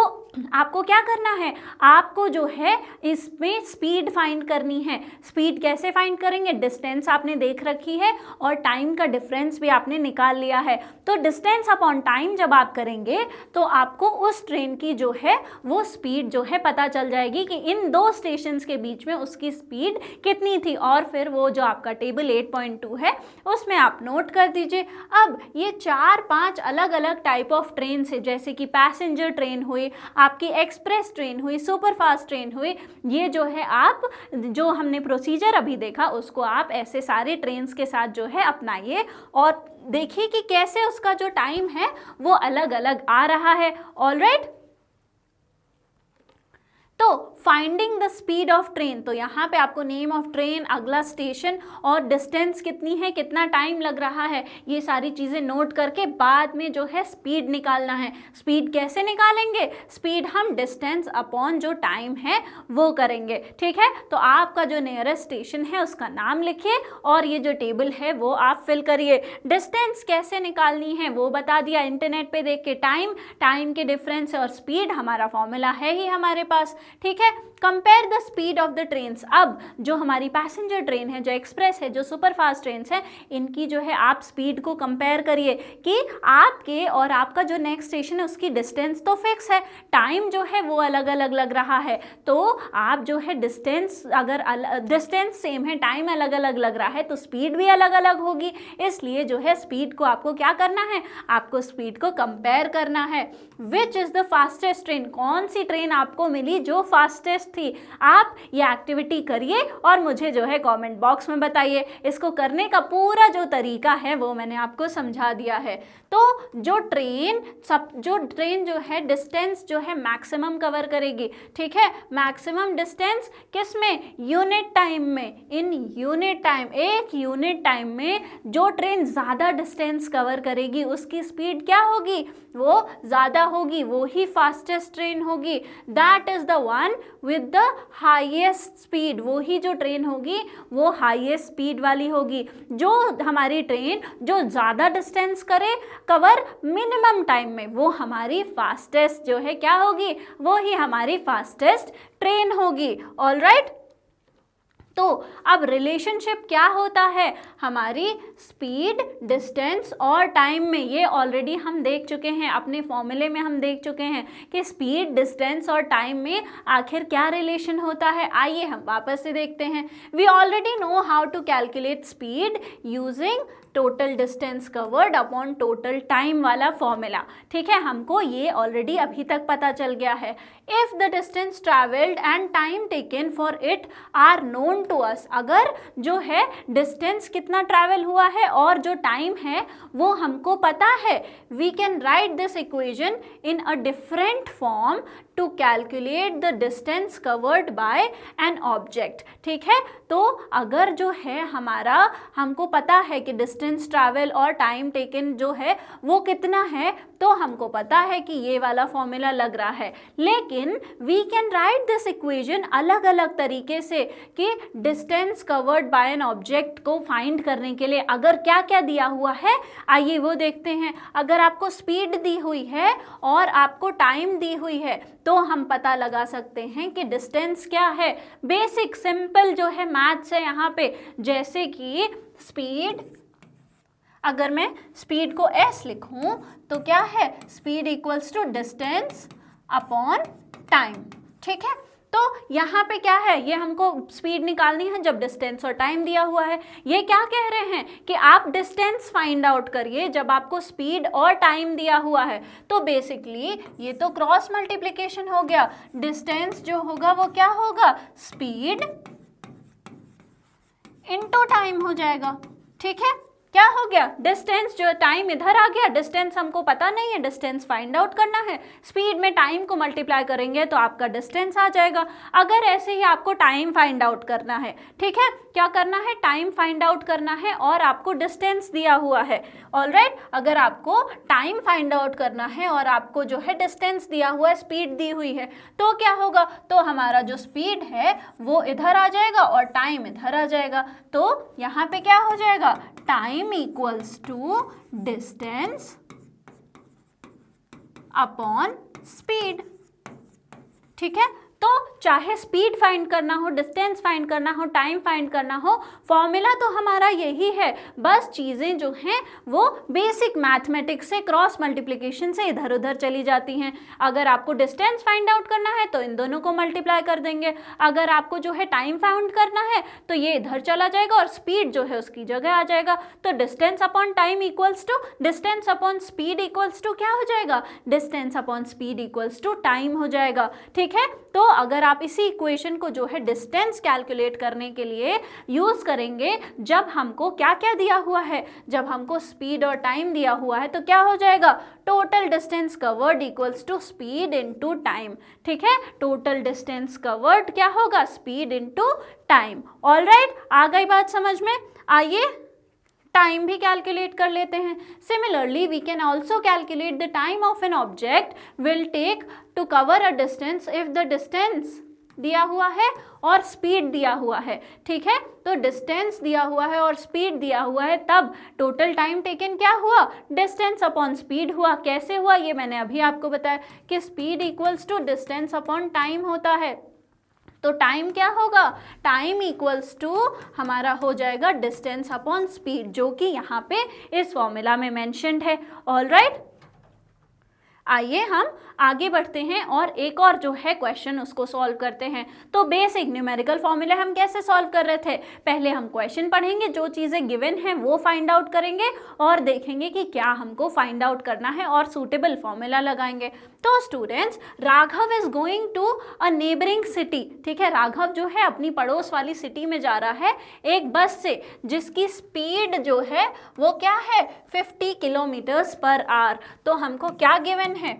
आपको क्या करना है, आपको जो है इसमें स्पीड फाइंड करनी है। स्पीड कैसे फाइंड करेंगे, डिस्टेंस आपने देख रखी है और टाइम का डिफरेंस भी आपने निकाल लिया है। तो डिस्टेंस अपॉन टाइम जब आप करेंगे तो आपको उस ट्रेन की जो है वो स्पीड जो है पता चल जाएगी कि इन 2 स्टेशंस के बीच में उसकी स्पीड कितनी थी, और फिर वो जो आपका टेबल 8.2 है उसमें आप नोट कर दीजिए। अब ये 4-5 अलग अलग टाइप ऑफ ट्रेन है, जैसे कि पैसेंजर ट्रेन हुई, आपकी एक्सप्रेस ट्रेन हुई, सुपर फास्ट ट्रेन हुई, ये जो है आप जो हमने प्रोसीजर अभी देखा उसको आप ऐसे सारे ट्रेन्स के साथ जो है अपनाइए और देखिए कि कैसे उसका जो टाइम है वो अलग अलग आ रहा है। ऑलराइट, तो finding the speed of train, तो यहाँ पे आपको नेम ऑफ ट्रेन, अगला स्टेशन और डिस्टेंस कितनी है, कितना टाइम लग रहा है, ये सारी चीज़ें नोट करके बाद में जो है स्पीड निकालना है। स्पीड कैसे निकालेंगे, स्पीड हम डिस्टेंस अपॉन जो टाइम है वो करेंगे, ठीक है। तो आपका जो नियरेस्ट स्टेशन है उसका नाम लिखिए और ये जो टेबल है वो आप फिल करिए। डिस्टेंस कैसे निकालनी है वो बता दिया इंटरनेट पे देख के, टाइम के डिफरेंस और स्पीड हमारा फॉर्मूला है ही हमारे पास, ठीक है। Compare the speed of the trains, अब जो हमारी पैसेंजर ट्रेन है, जो एक्सप्रेस है, जो सुपर फास्ट ट्रेन है, इनकी जो है आप स्पीड को कंपेयर करिए कि आपके और आपका जो नेक्स्ट स्टेशन है उसकी डिस्टेंस तो फिक्स है, टाइम जो है वो अलग अलग लग रहा है। तो आप जो है डिस्टेंस, अगर डिस्टेंस सेम है, टाइम अलग अलग लग रहा है, तो स्पीड भी अलग अलग होगी। इसलिए जो है स्पीड को आपको क्या करना है, आपको स्पीड को कंपेयर करना है। Which is the fastest train, कौन सी ट्रेन आपको मिली जो फास्टेस्ट थी। आप ये एक्टिविटी करिए और मुझे जो है कमेंट बॉक्स में बताइए। इसको करने का पूरा जो तरीका है वो मैंने आपको समझा दिया है। तो जो ट्रेन जो है डिस्टेंस जो है मैक्सिमम कवर करेगी, ठीक है। मैक्सिमम डिस्टेंस किस में, यूनिट टाइम में। इन यूनिट टाइम, एक यूनिट टाइम में जो ट्रेन ज़्यादा डिस्टेंस कवर करेगी उसकी स्पीड क्या होगी, वो ज़्यादा होगी, वो ही फास्टेस्ट ट्रेन होगी। That is the one with the highest speed, वो ही जो ट्रेन होगी वो हाईएस्ट स्पीड वाली होगी। जो हमारी ट्रेन जो ज़्यादा डिस्टेंस करे कवर मिनिमम टाइम में, वो हमारी फास्टेस्ट जो है क्या होगी, वो ही हमारी फास्टेस्ट ट्रेन होगी। ऑलराइट, तो अब रिलेशनशिप क्या होता है हमारी स्पीड, डिस्टेंस और टाइम में, ये ऑलरेडी हम देख चुके हैं, अपने फॉर्मूले में हम देख चुके हैं कि स्पीड, डिस्टेंस और टाइम में आखिर क्या रिलेशन होता है। आइए हम वापस से देखते हैं। We already know how to calculate speed using total distance covered upon total time वाला फॉर्मूला, ठीक है। हमको ये ऑलरेडी अभी तक पता चल गया है। If the distance travelled and time taken for it are known to us, अगर जो है डिस्टेंस कितना ट्रैवल हुआ है और जो टाइम है वो हमको पता है, we can write this equation in a different form to calculate the distance covered by an object. ठीक है, तो अगर जो है हमारा, हमको पता है कि डिस्टेंस ट्रैवल और टाइम टेकन जो है वो कितना है, तो हमको पता है कि ये वाला फॉर्मूला लग रहा है, लेकिन we can write this equation अलग अलग तरीके से कि distance covered by an object को फाइंड करने के लिए अगर क्या क्या दिया हुआ है, आइए वो देखते हैं। अगर आपको स्पीड दी हुई है और आपको टाइम दी हुई है तो हम पता लगा सकते हैं कि डिस्टेंस क्या है। बेसिक सिंपल जो है मैथ्स है यहाँ पे, जैसे कि स्पीड, अगर मैं स्पीड को s लिखूं तो क्या है, speed equals to distance upon time. ठीक है, तो यहाँ पे क्या है, ये हमको स्पीड निकालनी है जब डिस्टेंस और टाइम दिया हुआ है। ये क्या कह रहे हैं कि आप डिस्टेंस फाइंड आउट करिए जब आपको स्पीड और टाइम दिया हुआ है। तो बेसिकली ये तो क्रॉस मल्टीप्लिकेशन हो गया, डिस्टेंस जो होगा वो क्या होगा, स्पीड इनटू टाइम हो जाएगा। ठीक है, क्या हो गया, डिस्टेंस जो टाइम इधर आ गया, डिस्टेंस हमको पता नहीं है, डिस्टेंस फाइंड आउट करना है, स्पीड में टाइम को मल्टीप्लाई करेंगे तो आपका डिस्टेंस आ जाएगा। अगर ऐसे ही आपको टाइम फाइंड आउट करना है, ठीक है, क्या करना है, टाइम फाइंड आउट करना है और आपको डिस्टेंस दिया हुआ है। ऑलराइट, अगर आपको टाइम फाइंड आउट करना है और आपको जो है डिस्टेंस दिया हुआ है, स्पीड दी हुई है, तो क्या होगा, तो हमारा जो स्पीड है वो इधर आ जाएगा और टाइम इधर आ जाएगा। तो यहाँ पे क्या हो जाएगा, time equals to distance upon speed. ठीक है, तो चाहे स्पीड फाइंड करना हो, डिस्टेंस फाइंड करना हो, टाइम फाइंड करना हो, फॉर्मूला तो हमारा यही है, बस चीज़ें जो हैं वो बेसिक मैथमेटिक्स से, क्रॉस मल्टीप्लिकेशन से इधर उधर चली जाती हैं। अगर आपको डिस्टेंस फाइंड आउट करना है तो इन दोनों को मल्टीप्लाई कर देंगे, अगर आपको जो है टाइम फाइंड करना है तो ये इधर चला जाएगा और स्पीड जो है उसकी जगह आ जाएगा। तो distance upon time equals to distance upon speed equals to क्या हो जाएगा, distance upon speed equals to time हो जाएगा। ठीक है, तो अगर आप इसी इक्वेशन को जो है डिस्टेंस कैलकुलेट करने के लिए यूज करेंगे, जब हमको क्या क्या दिया हुआ है, जब हमको स्पीड और टाइम दिया हुआ है, तो क्या हो जाएगा, total distance covered equals to speed into time. ठीक है, टोटल डिस्टेंस कवर्ड क्या होगा, स्पीड इनटू टाइम। ऑलराइट, आ गई बात समझ में। आइए टाइम भी कैलकुलेट कर लेते हैं। Similarly we can also calculate the time of an object will take to cover a distance if the distance दिया हुआ है और स्पीड दिया हुआ है। ठीक है, तो डिस्टेंस दिया हुआ है और स्पीड दिया हुआ है, तब टोटल टाइम टेकन क्या हुआ, डिस्टेंस अपॉन स्पीड हुआ। कैसे हुआ, ये मैंने अभी आपको बताया कि speed equals to distance upon time होता है। तो टाइम क्या होगा, टाइम इक्वल्स टू हमारा हो जाएगा डिस्टेंस अपॉन स्पीड, जो कि यहाँ पे इस फॉर्मूला में मेंशन्ड है। ऑलराइट, आइए हम आगे बढ़ते हैं और एक और जो है क्वेश्चन उसको सॉल्व करते हैं। तो बेसिक न्यूमेरिकल फॉर्मूला हम कैसे सॉल्व कर रहे थे, पहले हम क्वेश्चन पढ़ेंगे, जो चीज़ें गिवन हैं वो फाइंड आउट करेंगे और देखेंगे कि क्या हमको फाइंड आउट करना है और सूटेबल फॉर्मूला लगाएंगे। तो students, Raghav is going to a neighbouring city. ठीक है, राघव जो है अपनी पड़ोस वाली सिटी में जा रहा है एक बस से, जिसकी स्पीड जो है वो क्या है, 50 किलोमीटर्स पर आवर। तो हमको क्या गिवन है,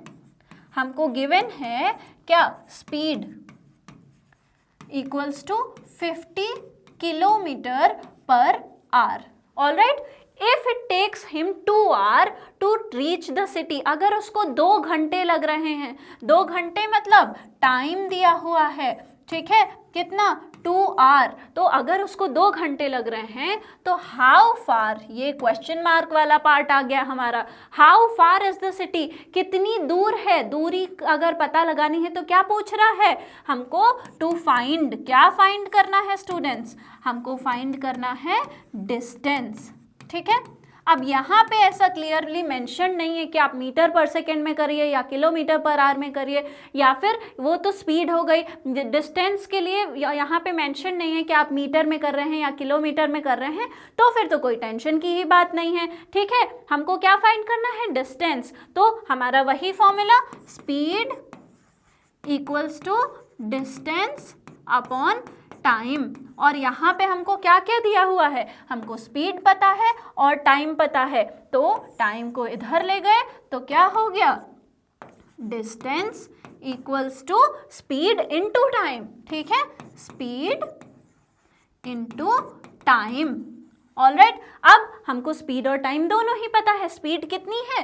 हमको गिवन है क्या, speed equals to 50 kilometre per hour. Alright, if it takes him 2 hours to reach the city, अगर उसको 2 घंटे लग रहे हैं, 2 घंटे मतलब टाइम दिया हुआ है, ठीक है, कितना, 2 hours, तो अगर उसको 2 घंटे लग रहे हैं तो हाउ फार, ये क्वेश्चन मार्क वाला पार्ट आ गया हमारा, how far is the city, कितनी दूर है, दूरी अगर पता लगानी है तो क्या पूछ रहा है हमको, टू फाइंड, क्या फाइंड करना है स्टूडेंट्स, हमको फाइंड करना है डिस्टेंस। ठीक है, अब यहाँ पे ऐसा क्लियरली मेंशन नहीं है कि आप मीटर पर सेकेंड में करिए या किलोमीटर पर आवर में करिए, या फिर वो तो स्पीड हो गई, डिस्टेंस के लिए यहाँ पे मेंशन नहीं है कि आप मीटर में कर रहे हैं या किलोमीटर में कर रहे हैं, तो फिर तो कोई टेंशन की ही बात नहीं है। ठीक है, हमको क्या फाइंड करना है, डिस्टेंस। तो हमारा वही formula, speed equals to distance upon time, और यहाँ पे हमको क्या क्या दिया हुआ है, हमको स्पीड पता है और टाइम पता है, तो टाइम को इधर ले गए तो क्या हो गया, distance equals to speed into time, ठीक है, स्पीड इनटू टाइम। ऑलराइट, अब हमको स्पीड और टाइम दोनों ही पता है। स्पीड कितनी है,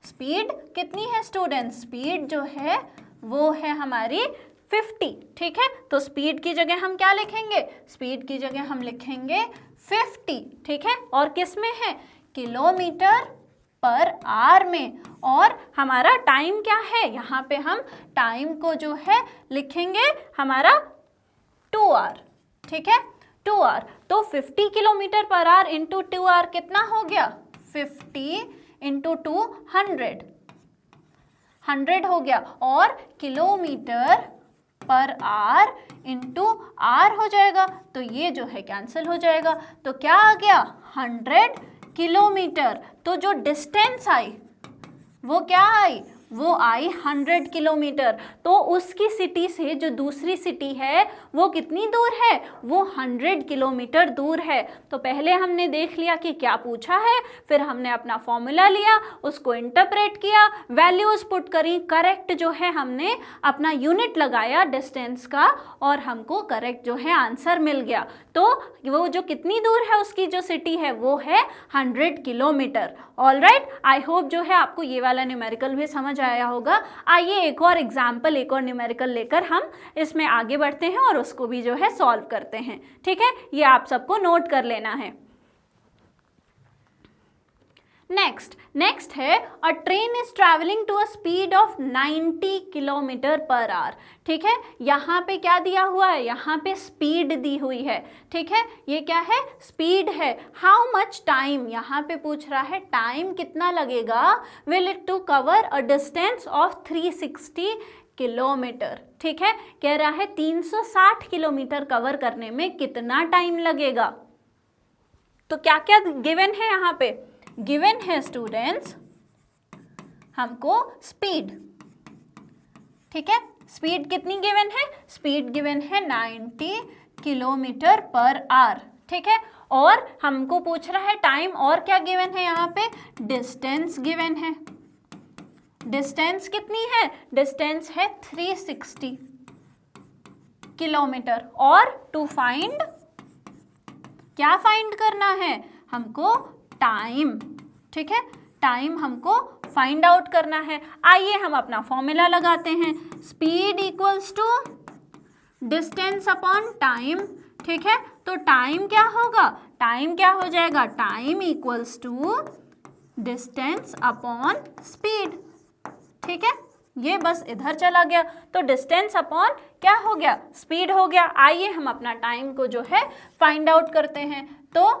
स्पीड कितनी है स्टूडेंट्स, स्पीड जो है वो है हमारी 50, ठीक है। तो स्पीड की जगह हम क्या लिखेंगे, स्पीड की जगह हम लिखेंगे 50, ठीक है। और किस में है, किलोमीटर पर आवर में। और हमारा टाइम क्या है, यहाँ पे हम टाइम को जो है लिखेंगे हमारा 2 आवर, ठीक है, 2 आवर। तो 50 kilometre per our into 2 our कितना हो गया, 50 इंटू 2 100 हो गया। और kilometre per our into are हो जाएगा, तो ये जो है कैंसिल हो जाएगा। तो क्या आ गया, 100 किलोमीटर। तो जो डिस्टेंस आई वो क्या आई, वो आई 100 किलोमीटर। तो उसकी सिटी से जो दूसरी सिटी है वो कितनी दूर है, वो 100 किलोमीटर दूर है। तो पहले हमने देख लिया कि क्या पूछा है, फिर हमने अपना फॉर्मूला लिया, उसको इंटरप्रेट किया, वैल्यूज पुट करी, करेक्ट जो है हमने अपना यूनिट लगाया डिस्टेंस का, और हमको करेक्ट जो है आंसर मिल गया। तो वो जो कितनी दूर है उसकी जो सिटी है वो है 100 किलोमीटर। ऑलराइट, आई होप जो है आपको ये वाला न्यूमेरिकल भी समझ आया होगा। आइए एक और एग्जाम्पल, एक और न्यूमेरिकल लेकर हम इसमें आगे बढ़ते हैं और उसको भी जो है सॉल्व करते हैं, ठीक है। ये आप सबको नोट कर लेना है। नेक्स्ट है a train is travelling to a speed of 90 kilometre per hour, ठीक है। यहाँ पे क्या दिया हुआ है, यहाँ पे स्पीड दी हुई है, ठीक है। ये क्या है, स्पीड है। हाउ मच टाइम, यहाँ पे पूछ रहा है टाइम कितना लगेगा, will it to cover a distance of 360 kilometre, ठीक है। कह रहा है 360 किलोमीटर कवर करने में कितना टाइम लगेगा। तो क्या क्या गिवन है यहाँ पे, गिवन है स्टूडेंट्स हमको स्पीड, ठीक है। स्पीड कितनी गिवन है, स्पीड गिवन है 90 किलोमीटर पर आवर, ठीक है। और हमको पूछ रहा है टाइम, और क्या गिवन है यहाँ पे, डिस्टेंस गिवन है। डिस्टेंस कितनी है, डिस्टेंस है 360 किलोमीटर। और टू फाइंड, क्या फाइंड करना है हमको, टाइम, ठीक है, टाइम हमको फाइंड आउट करना है। आइए हम अपना फॉर्मूला लगाते हैं, speed equals to distance upon time, ठीक है। तो टाइम क्या होगा, टाइम क्या हो जाएगा, time equals to distance upon speed, ठीक है। ये बस इधर चला गया, तो डिस्टेंस अपॉन क्या हो गया, स्पीड हो गया। आइए हम अपना टाइम को जो है फाइंड आउट करते हैं। तो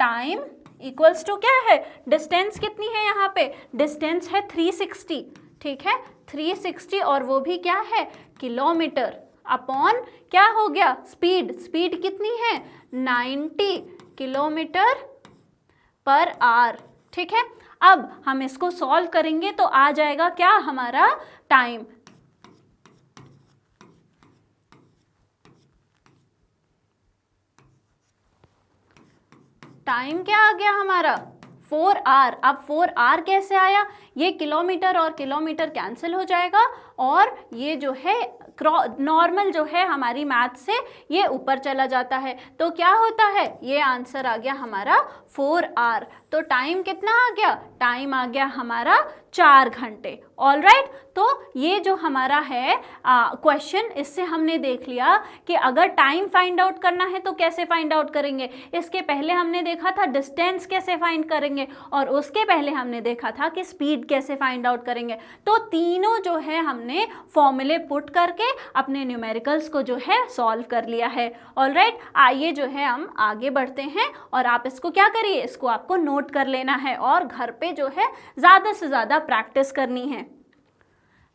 टाइम इक्वल्स टू क्या है, डिस्टेंस कितनी है यहाँ पे, डिस्टेंस है 360, ठीक है, 360, और वो भी क्या है, किलोमीटर, अपॉन क्या हो गया, स्पीड, स्पीड कितनी है 90 किलोमीटर पर आवर, ठीक है। अब हम इसको सॉल्व करेंगे तो आ जाएगा क्या हमारा टाइम, टाइम क्या आ गया हमारा 4 आवर। अब 4 आवर कैसे आया, ये किलोमीटर और किलोमीटर कैंसिल हो जाएगा, और ये जो है नॉर्मल जो है हमारी मैथ से ये ऊपर चला जाता है, तो क्या होता है, ये आंसर आ गया हमारा 4 आवर। तो टाइम कितना आ गया, टाइम आ गया हमारा 4 घंटे। ऑलराइट, तो ये जो हमारा है क्वेश्चन, इससे हमने देख लिया कि अगर टाइम फाइंड आउट करना है तो कैसे फाइंड आउट करेंगे। इसके पहले हमने देखा था डिस्टेंस कैसे फाइंड करेंगे, और उसके पहले हमने देखा था कि स्पीड कैसे फाइंड आउट करेंगे। तो तीनों जो है हमने फॉर्मूले पुट करके अपने न्यूमेरिकल्स को जो है सॉल्व कर लिया है। ऑलराइट, आइए जो है हम आगे बढ़ते हैं, और आप इसको क्या करिए, इसको आपको नोट कर लेना है और घर पे जो है ज़्यादा से ज़्यादा प्रैक्टिस करनी है।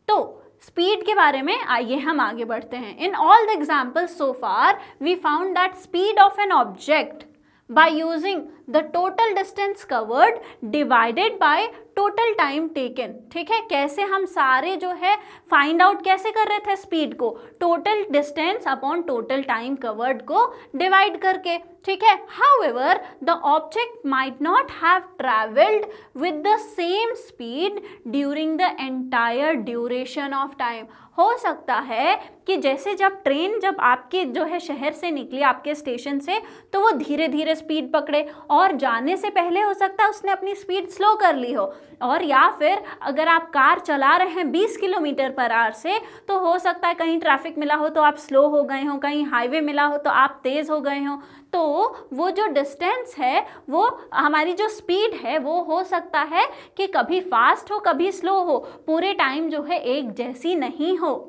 तो स्पीड के बारे में आइए हम आगे बढ़ते हैं। In all the examples so far we found that speed of an object by using the total distance covered divided by total time taken. ठीक है, कैसे हम सारे जो है फाइंड आउट कैसे कर रहे थे स्पीड को, total distance upon total time covered को डिवाइड करके। ठीक है, however the object might not have travelled with the same speed during the entire duration of time. हो सकता है कि जैसे जब आपके जो है शहर से निकली आपके स्टेशन से, तो वो धीरे धीरे स्पीड पकड़े और जाने से पहले हो सकता है उसने अपनी स्पीड स्लो कर ली हो, और या फिर अगर आप कार चला रहे हैं 20 किलोमीटर पर आवर से, तो हो सकता है कहीं ट्रैफिक मिला हो तो आप स्लो हो गए हो, कहीं हाईवे मिला हो तो आप तेज़ हो गए हो। तो वो जो डिस्टेंस है, वो हमारी जो स्पीड है, वो हो सकता है कि कभी फास्ट हो कभी स्लो हो, पूरे टाइम जो है एक जैसी नहीं हो।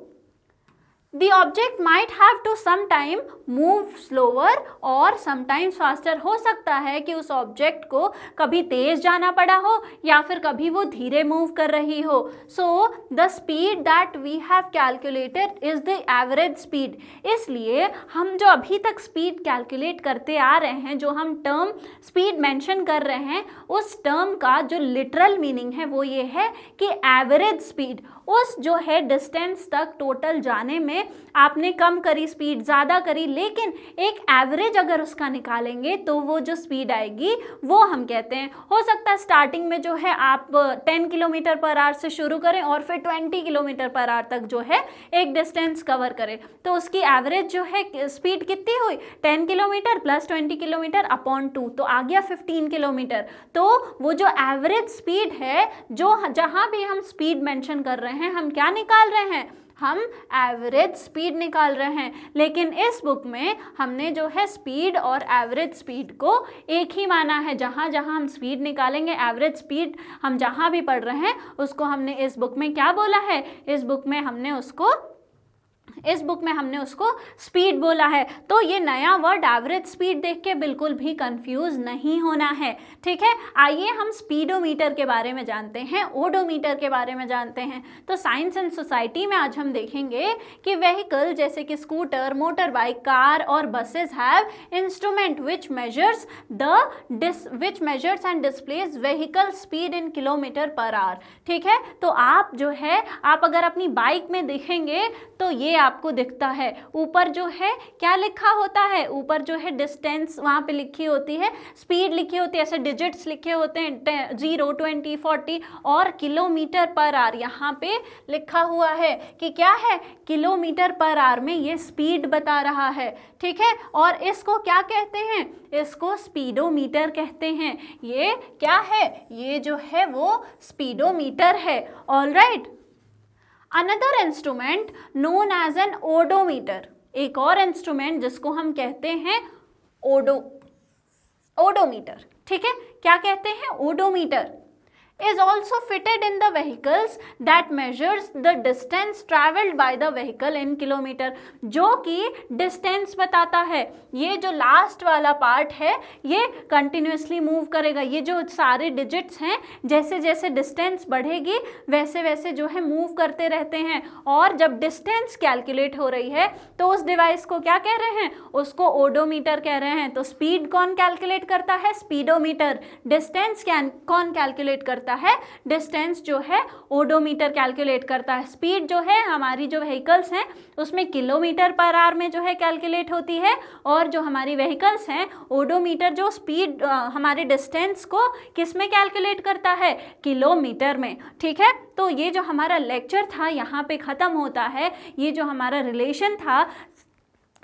The object might have to sometime move slower और sometimes faster। हो सकता है कि उस ऑब्जेक्ट को कभी तेज जाना पड़ा हो या फिर कभी वो धीरे मूव कर रही हो। So the speed that we have calculated is the average speed। इसलिए हम जो अभी तक स्पीड कैलकुलेट करते आ रहे हैं, जो हम टर्म स्पीड मेंशन कर रहे हैं, उस टर्म का जो लिटरल मीनिंग है वो ये है कि एवरेज स्पीड, उस जो है डिस्टेंस तक टोटल जाने में आपने कम करी स्पीड, ज़्यादा करी, लेकिन एक एवरेज अगर उसका निकालेंगे तो वो जो स्पीड आएगी वो हम कहते हैं। हो सकता है स्टार्टिंग में जो है आप 10 किलोमीटर पर आवर से शुरू करें और फिर 20 किलोमीटर पर आवर तक जो है एक डिस्टेंस कवर करें, तो उसकी एवरेज जो है स्पीड कितनी हुई, 10 किलोमीटर प्लस 20 किलोमीटर अपॉन 2, तो आ गया 15 किलोमीटर। तो वो जो एवरेज स्पीड है, जो जहाँ भी हम स्पीड मेंशन कर रहे हैं, हम क्या निकाल रहे हैं, हम एवरेज स्पीड निकाल रहे हैं। लेकिन इस बुक में हमने जो है स्पीड और एवरेज स्पीड को एक ही माना है। जहाँ जहाँ हम स्पीड निकालेंगे, एवरेज स्पीड हम जहाँ भी पढ़ रहे हैं, उसको हमने इस बुक में क्या बोला है, इस बुक में हमने उसको स्पीड बोला है। तो ये नया वर्ड एवरेज स्पीड देख के बिल्कुल भी कंफ्यूज नहीं होना है। ठीक है, आइए हम स्पीडोमीटर के बारे में जानते हैं, ओडोमीटर के बारे में जानते हैं। तो साइंस एंड सोसाइटी में आज हम देखेंगे कि व्हीकल जैसे कि स्कूटर, मोटर बाइक, कार और buses have instrument which measures and displays vehicle speed in kilometre per hour. ठीक है, तो आप अगर अपनी बाइक में देखेंगे तो ये आपको दिखता है, ऊपर जो है क्या लिखा होता है, ऊपर जो है डिस्टेंस वहाँ पे लिखी होती है, स्पीड लिखी होती है, ऐसे डिजिट्स लिखे होते हैं 0, 20, 40 और किलोमीटर पर आवर यहाँ पे लिखा हुआ है कि क्या है, किलोमीटर पर आवर में ये स्पीड बता रहा है। ठीक है, और इसको क्या कहते हैं, इसको स्पीडोमीटर कहते हैं। ये क्या है, ये जो है वो स्पीडोमीटर है। Alright, another instrument known as an odometer, एक और इंस्ट्रूमेंट जिसको हम कहते हैं ओडोमीटर। ठीक है, क्या कहते हैं, odometer is also fitted in the vehicles that measures the distance traveled by the vehicle in kilometer, जो कि डिस्टेंस बताता है। ये जो लास्ट वाला पार्ट है ये कंटिन्यूसली मूव करेगा, ये जो सारे डिजिट्स हैं जैसे जैसे डिस्टेंस बढ़ेगी वैसे वैसे जो है मूव करते रहते हैं। और जब डिस्टेंस कैलकुलेट हो रही है तो उस डिवाइस को क्या कह रहे हैं, उसको ओडोमीटर कह रहे हैं। तो स्पीड कौन कैलकुलेट करता है, स्पीडोमीटर। डिस्टेंस कौन कैलकुलेट करता है, डिस्टेंस जो है ओडोमीटर कैलकुलेट करता है। स्पीड जो है हमारी जो व्हीकल्स हैं उसमें किलोमीटर पर आवर में जो है कैलकुलेट होती है, और जो हमारी व्हीकल्स हैं ओडोमीटर जो स्पीड हमारे डिस्टेंस को किस में कैलकुलेट करता है, किलोमीटर में। ठीक है, तो ये जो हमारा लेक्चर था यहाँ पे ख़त्म होता है। ये जो हमारा रिलेशन था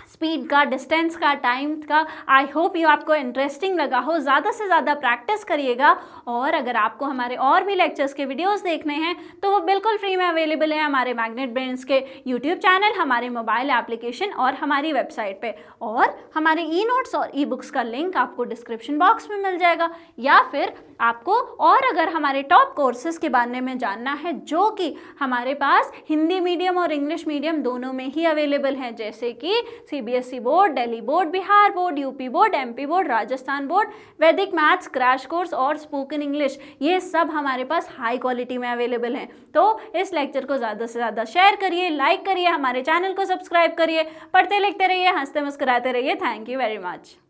स्पीड का, डिस्टेंस का, टाइम का, आई होप ये आपको इंटरेस्टिंग लगा हो। ज़्यादा से ज़्यादा प्रैक्टिस करिएगा, और अगर आपको हमारे और भी लेक्चर्स के वीडियोस देखने हैं तो वो बिल्कुल फ्री में अवेलेबल है हमारे मैग्नेट ब्रेन्स के यूट्यूब चैनल, हमारे मोबाइल एप्लीकेशन और हमारी वेबसाइट पे। और हमारे ई नोट्स और ई बुक्स का लिंक आपको डिस्क्रिप्शन बॉक्स में मिल जाएगा, या फिर आपको और अगर हमारे टॉप कोर्सेज़ के बारे में जानना है जो कि हमारे पास हिंदी मीडियम और इंग्लिश मीडियम दोनों में ही अवेलेबल हैं, जैसे कि CBSE board, Delhi board, Bihar board, UP board, MP board, Rajasthan board, वैदिक मैथ्स क्रैश कोर्स और स्पोकन इंग्लिश, ये सब हमारे पास हाई क्वालिटी में अवेलेबल हैं। तो इस लेक्चर को ज़्यादा से ज़्यादा शेयर करिए, लाइक करिए, हमारे चैनल को सब्सक्राइब करिए, पढ़ते लिखते रहिए, हंसते मुस्कुराते रहिए। Thank you very much.